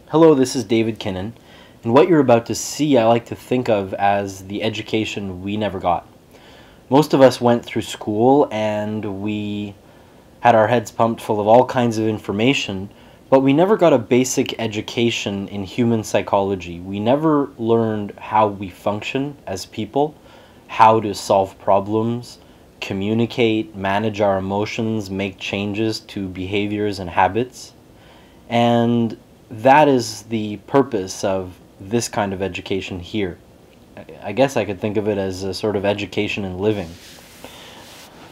Hello, this is David Kinnan, and what you're about to see I like to think of as the education we never got. Most of us went through school and we had our heads pumped full of all kinds of information, but we never got a basic education in human psychology. We never learned how we function as people, how to solve problems, communicate, manage our emotions, make changes to behaviors and habits. And that is the purpose of this kind of education here. I guess I could think of it as a sort of education in living.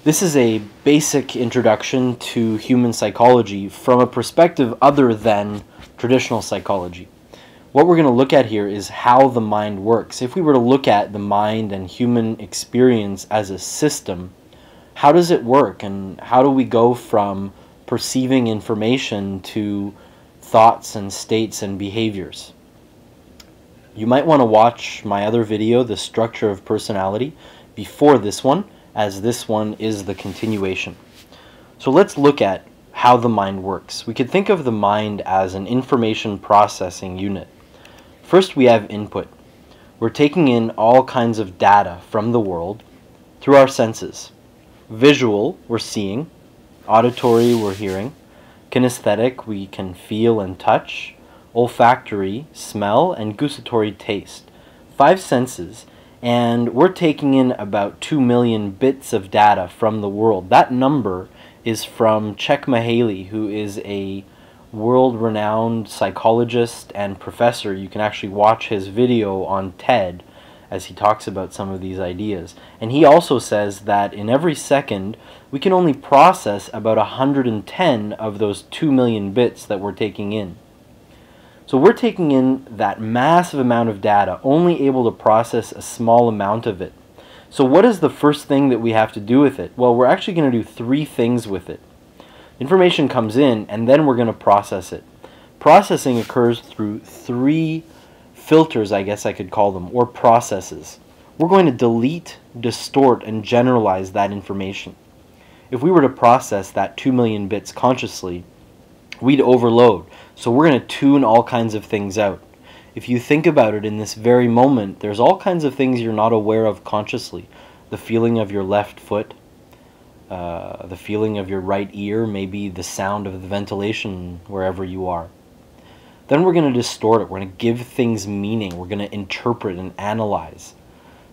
This is a basic introduction to human psychology from a perspective other than traditional psychology. What we're going to look at here is how the mind works. If we were to look at the mind and human experience as a system, how does it work, and how do we go from perceiving information to thoughts and states and behaviors? You might want to watch my other video, The Structure of Personality, before this one, as this one is the continuation. So let's look at how the mind works. We could think of the mind as an information processing unit. First, we have input. We're taking in all kinds of data from the world through our senses. Visual, we're seeing. Auditory, we're hearing. Kinesthetic, we can feel and touch. Olfactory, smell, and gustatory, taste. 5 senses, and we're taking in about 2 million bits of data from the world. That number is from Csikszentmihalyi, who is a world-renowned psychologist and professor. You can actually watch his video on TED as he talks about some of these ideas. And he also says that in every second, we can only process about 110 of those 2 million bits that we're taking in. So we're taking in that massive amount of data, only able to process a small amount of it. So what is the first thing that we have to do with it? Well, we're actually going to do 3 things with it. Information comes in, and then we're going to process it. Processing occurs through 3 filters, I guess I could call them, or processes. We're going to delete, distort, and generalize that information. If we were to process that 2 million bits consciously, we'd overload. So we're going to tune all kinds of things out. If you think about it in this very moment, there's all kinds of things you're not aware of consciously. The feeling of your left foot, the feeling of your right ear, maybe the sound of the ventilation wherever you are. Then we're going to distort it. We're going to give things meaning. We're going to interpret and analyze.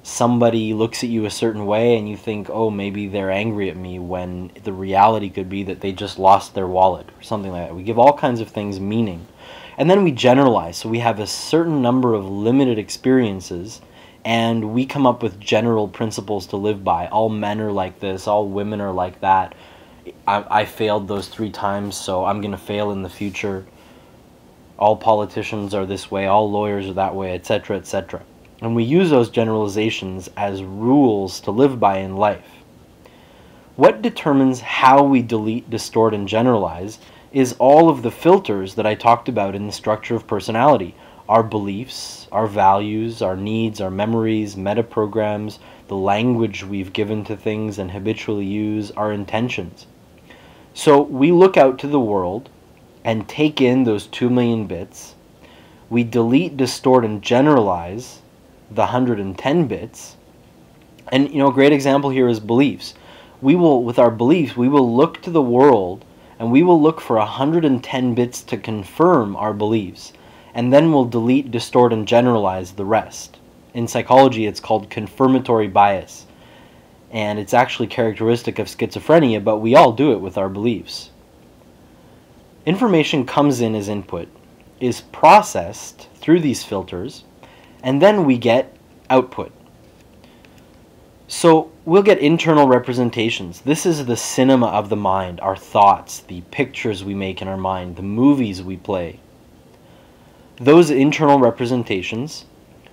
Somebody looks at you a certain way and you think, oh, maybe they're angry at me, when the reality could be that they just lost their wallet or something like that. We give all kinds of things meaning. And then we generalize. So we have a certain number of limited experiences, and we come up with general principles to live by. All men are like this. All women are like that. I failed those 3 times, so I'm going to fail in the future. All politicians are this way. All lawyers are that way, etc., etc. And we use those generalizations as rules to live by in life. What determines how we delete, distort, and generalize is all of the filters that I talked about in the structure of personality. Our beliefs, our values, our needs, our memories, metaprograms, the language we've given to things and habitually use, our intentions. So we look out to the world and take in those 2 million bits. We delete, distort, and generalize the 110 bits. And a great example here is beliefs. With our beliefs, we will look to the world and we will look for 110 bits to confirm our beliefs. And then we'll delete, distort, and generalize the rest. In psychology, it's called confirmatory bias. And it's actually characteristic of schizophrenia, but we all do it with our beliefs. Information comes in as input, is processed through these filters, and then we get output. So we'll get internal representations. This is the cinema of the mind, our thoughts, the pictures we make in our mind, the movies we play. Those internal representations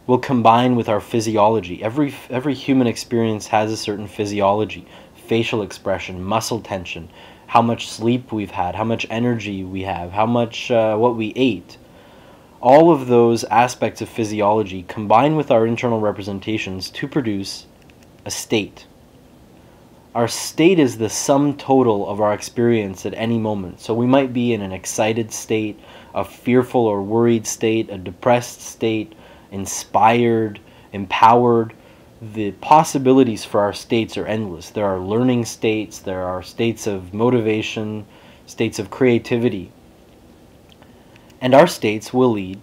will combine with our physiology. Every human experience has a certain physiology, facial expression, muscle tension, how much sleep we've had, how much energy we have, how much what we ate. All of those aspects of physiology combine with our internal representations to produce a state. Our state is the sum total of our experience at any moment. So we might be in an excited state, a fearful or worried state, a depressed state, inspired, empowered. The possibilities for our states are endless. There are learning states, there are states of motivation, states of creativity. And our states will lead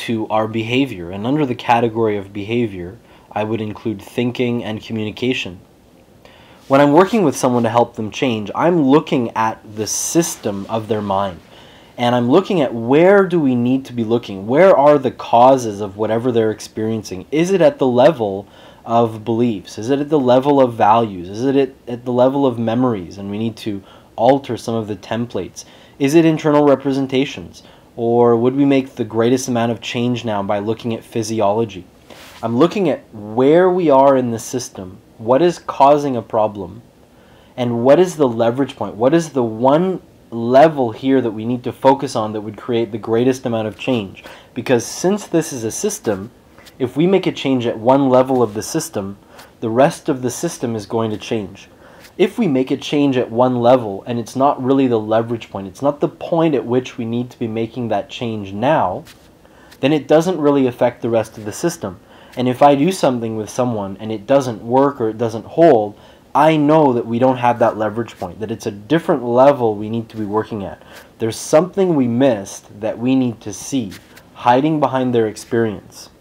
to our behavior. And under the category of behavior, I would include thinking and communication. When I'm working with someone to help them change, I'm looking at the system of their mind. And I'm looking at where do we need to be looking? Where are the causes of whatever they're experiencing? Is it at the level of beliefs? Is it at the level of values? Is it at the level of memories? And we need to alter some of the templates. Is it internal representations? Or would we make the greatest amount of change now by looking at physiology? I'm looking at where we are in the system, what is causing a problem, and what is the leverage point? What is the one level here that we need to focus on that would create the greatest amount of change? Because since this is a system, if we make a change at one level of the system, the rest of the system is going to change. If we make a change at one level and it's not really the leverage point, it's not the point at which we need to be making that change now, then it doesn't really affect the rest of the system. And if I do something with someone and it doesn't work or it doesn't hold, I know that we don't have that leverage point, that it's a different level we need to be working at. There's something we missed that we need to see, hiding behind their experience.